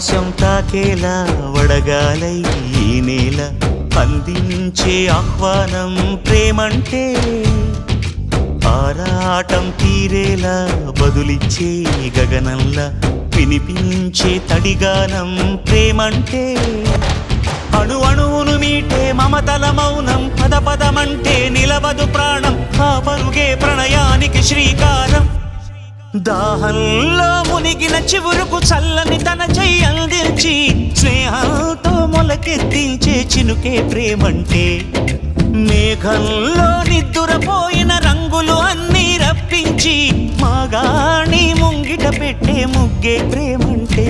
ఆకాశం తాకేలా వడగాలై ఈ నేల అందించే ఆహ్వానం ప్రేమంటే ఆరాటం తీరేలా బదులిచ్చే గగనంలా వినిపించే తడిగానం ప్రేమంటే అణు అణువును మీటే మమతల మౌనం పద పదమంటే నిలవదు ప్రాణం ఆ పరుగే ప్రణయానికి శ్రీకారం దాహంలో మునిగిన చివురుకు చల్లని తన చెయ్యి అందించి స్నేహంతో మొలకెత్తించే చినుకే ప్రేమంటే మేఘంలో నిద్దురపోయిన రంగులు అన్నీ రప్పించి మాగాణి ముంగిట పెట్టే ముగ్గే ప్రేమంటే